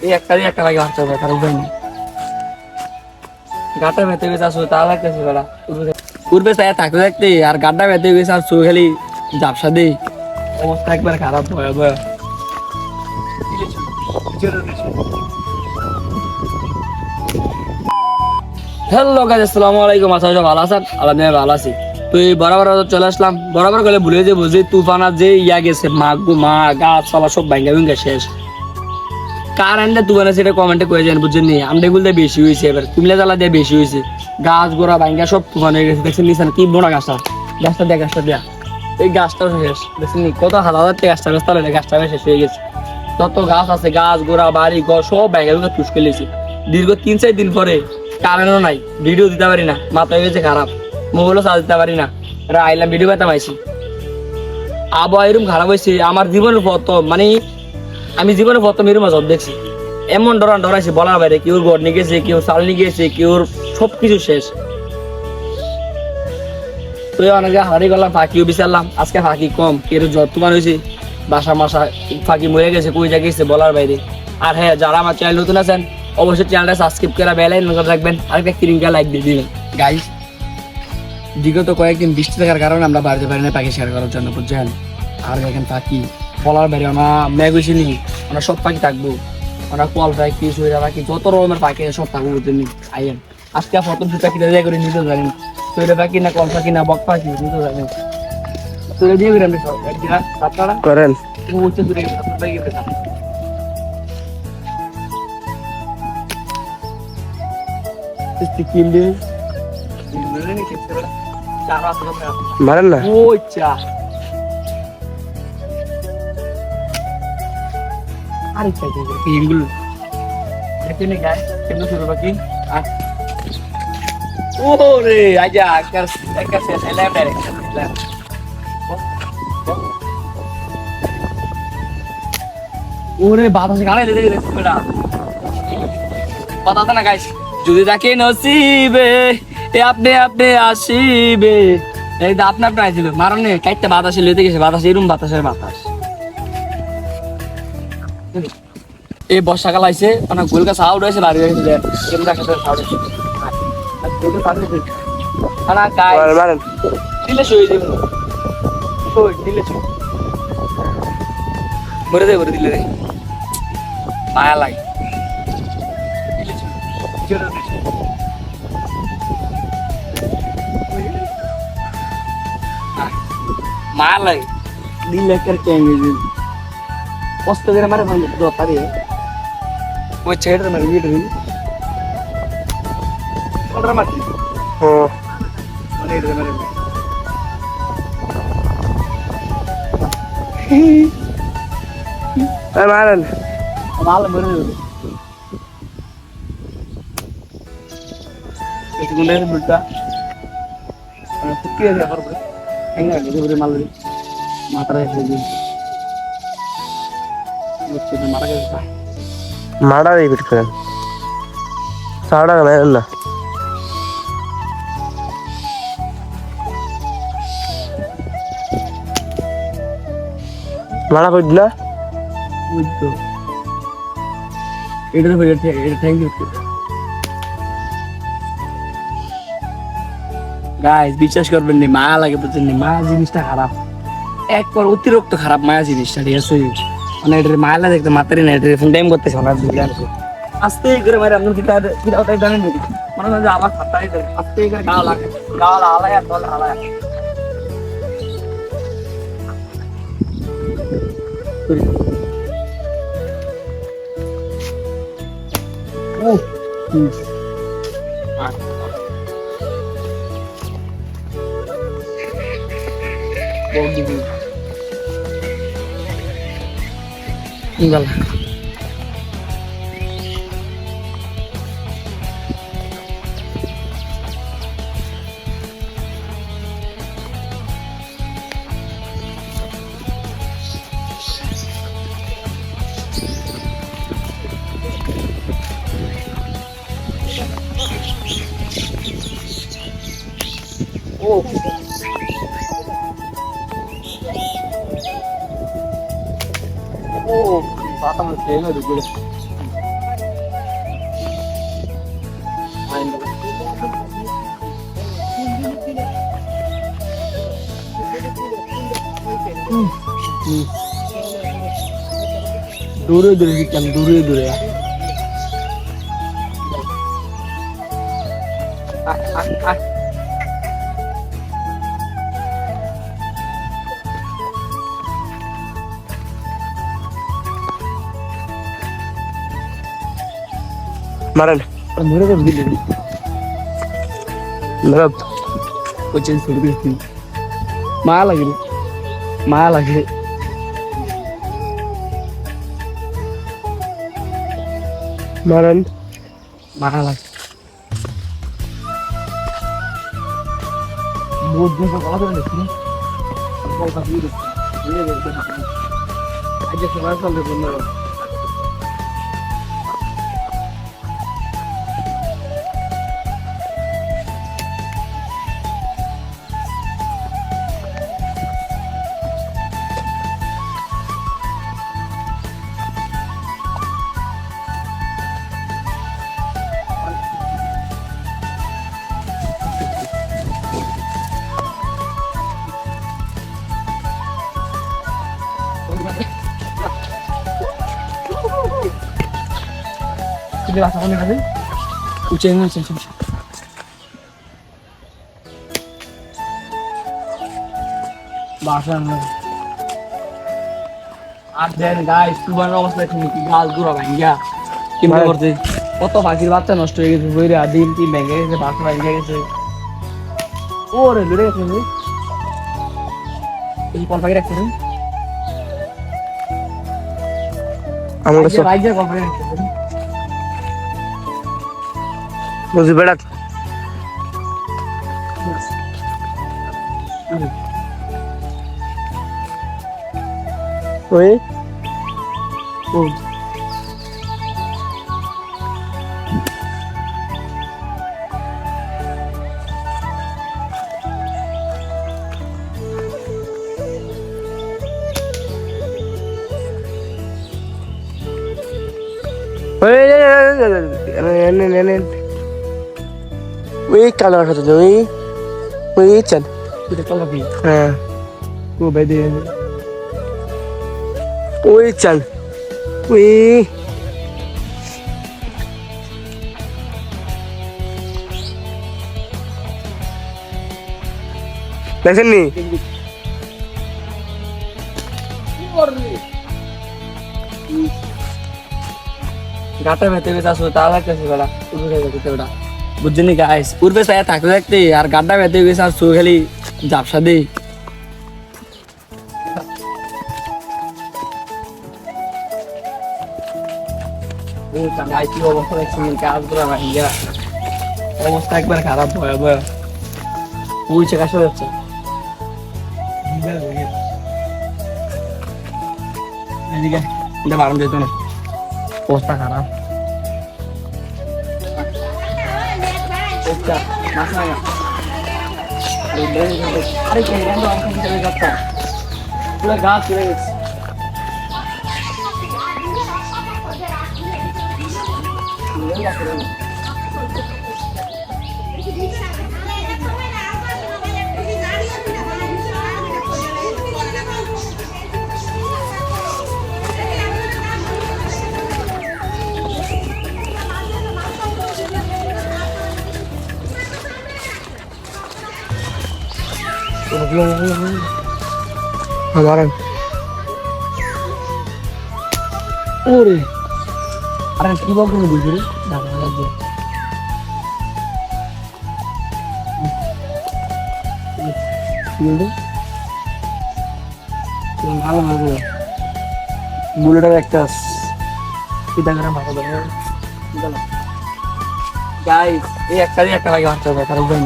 এই একটা লাগে বাচ্চা হবে তার উপায় নেই। গাটা বেঁধে গেছে আসলে তা লাগতেছে বেলা পূর্বে চাই থাকতে থাকতে আর গাড্ডা বেঁধে গেছে আর চোখ খালি ঝাপসা দেই, অবস্থা একবার খারাপ ভয় ভয়। হ্যালো গাইস, আসসালামু আলাইকুম। আশা করি ভালো আছেন, আলহামদুলিল্লাহ ভালো আছি। তো এই বরাবর চলে আসলাম, বরাবর গেলে ভুলে যে বুঝি তুফান আর যে ইয়া গেছে মা গাছপালা সব ভাঙ্গা ভেঙ্গা শেষ। কার আনলে তুফান আছে এটা কমেন্টে কয়ে যান, বুঝছেন নি? আমরা এগুলো দিয়ে বেশি হয়েছে, এবার কুমিল্লা জ্বালা দিয়ে বেশি হয়েছে। গাছ গোড়া ভাঙ্গা সব তুফান হয়ে গেছে। দেখছেন নিছেন কি বড় গাছটা দেয়া এই গাছটাও শেষ। দেখছেন নি কত হাজার গাছটা গাছটা শেষ হয়ে গেছে। যত গাছ আছে গাছ গোড়া বাড়ি ঘর সব ভাঙ্গা ভেঙ্গা তুষ ফেলেছি। দীর্ঘ 3-4 দিন পরে কারেন্টও নাই, ভিডিও দিতে পারি না, মাথা হয়ে গেছে খারাপ, মোবাইলও চার্জ দিতে পারি না। আইলাম ভিডিও পেতাম আইসি। আবহাওয়া এরকম খারাপ হয়েছে আমার জীবনের প্রথম, মানে আমি জীবনের প্রথম এরকম জব দেখছি। এমন ডরাইছে বলার বাইরে। কেউ ঘর নিয়ে গেছে, কেউ চাল নিয়ে গেছে, কেউ সবকিছু শেষ। তো অনেকে হারাই করলাম, ফাঁকিও বিচারলাম। আজকে ফাঁকি কম, কেউ যত্নবান হয়েছে, বাসা মাসা ফাঁকি মরে গেছে, কই যা গেছে বলার বাইরে। আর হ্যাঁ, যারা আমার চ্যানেল নতুন আছেন অবশ্যই চ্যানেলটা সাবস্ক্রাইব করে বেল আইকন করে রাখবেন, আরেকটা ক্রিঙ্কা লাইক দিয়ে দিবেন। গাইস, বিগত কয়েকদিন বৃষ্টি থাকার কারণে আমরা বাড়িতে পারি না পাখি শেয়ার করার জন্য, বুঝছেন? আর দেখেন পাখি বলার বাইরে, আমরা মেঘ হয়েছি নি, আমরা সব পাখি থাকবো। আমরা কল পাখি, সুইরা পাখি, যত রকমের পাখি সব থাকবো, বুঝছেন? আইয়েন আজকে প্রথম দুটা কিনে দিয়ে করে নিতে জানি, সুইরা পাখি না কল পাখি না বক পাখি নিতে জানি। সুইরা দিয়ে করে আমি সব একদিন আপনারা করেন উঠছে দূরে গেছে। মারেন না। ওই চা আরে চাই এগুলো দেখেনি গায় কেমন শুরু বাকি। ওরে আজা একটা শেষ এলাম ডাইরেক্ট। ওরে বাতাসে গাড়ি দিতে গেছে বেটা, কথা না গাইস। যদি তাকে নসিবে আপনি আসিবে, এই তো আপনি আইছিল মারনে কাইটটা বাতাসে লইতে গেছে। বাতাস এরকম বাতাসের বাতাস। এই বর্ষাকাল আইছে, অনেক গোল গাছ আউট হয়েছে, বাড়ি হয়েছে এরকম দেখাতে মারেন। দিলে শুয়ে দিব, দিলে মরে দেয় করে দিলে রে মায়া লাগে। মায়া লাগে দিলে চেঞ্জ কষ্ট করে মারে পারি ওই ছেড়ে মারি ভিড় মারছি মারেন ভালো মরে যাবে। বুলটা শুকিয়ে যাবে মাল মাথা মারা গেছে। মারা রিপিট করেন, সাড়া মারেন না। মারা কই না ওই তো এটা থ্যাংক ইউ গাইস। বিশ্বাস করবেন নি, মায়া লাগে, বুঝছেন নি? মায়া জিনিসটা খারাপ, একবার অতিরিক্ত খারাপ মায়া জিনিসটা। ঠিক আছে, মানে এটা মায়া লাগে দেখতে মাত্রাই না, এটা ফোন টাইম করতেছে না, আস্তে করে মারে আপনার কিটা জানেন নাকি? মনে হয় যে আবার খাতাই আস্তে করে গাও লাগে, গাও আলায় আর দল আলায়। ও গলা ও ও পাতা মধ্যে দূরে দূরে শিখতাম, দূরে দূরে। মারেন ধরে তো দিলি ধরব কোচিং শুরু করছি, মায়া লাগে রে, মায়া লাগে। মারেন মায়া লাগে বহুত দিন পর কথা বলে দেখছি, কথা দিয়ে দেখছি, আজকে সবাই চলতে বন্ধ। Ini lah sama nih, kucingnya sih. Bahasa আর দেন গাইস তোমার অবস্থা কি গাল দূরা ভাঙ্গা কিভাবে করতে কত পাখির বাচ্চা নষ্ট হয়ে গেছে বইরে ডিম টিম ভেঙে গেছে বাসা ভেঙে গেছে ওরে লড়ে গেছে এই কোন পাখি রাখছেন আমার কাছে রাইজা কোন পাখি রাখছেন বুঝি বেড়া ওই ও ওই ওই কালো সাথে ওই ওই চান এটা কোন পাখি হ্যাঁ ও বেদে ওই চান ওই দেখেন নি গাটা ভেতে ভেতে আসলে তা লাগতেছে বেলা উড়ে যেতে ওটা বুঝছেন নি গাইস পূর্বে ছায়া থাকতে থাকতে আর গাড্ডা ভেতে গেছে আর চোখ খালি ঝাপসা দেই কি অবস্থা দেখছেন কাজ করা ভাইয়া অবস্থা একবার খারাপ ভয়াবহ ওই চেক আসা যাচ্ছে এদিকে এটা বারণ যেত না অবস্থা খারাপ আরে কে পুরো গাছ চলে গেছে हमारा ওরে আরে কি বলবো বুঝলি রে দাঁড়া লাগবে ভালো ভালো বুলেটার একটা কিটা করে মাথা ধরে গাইস এই একটা ভাগে বাচ্চা হবে তার উপরে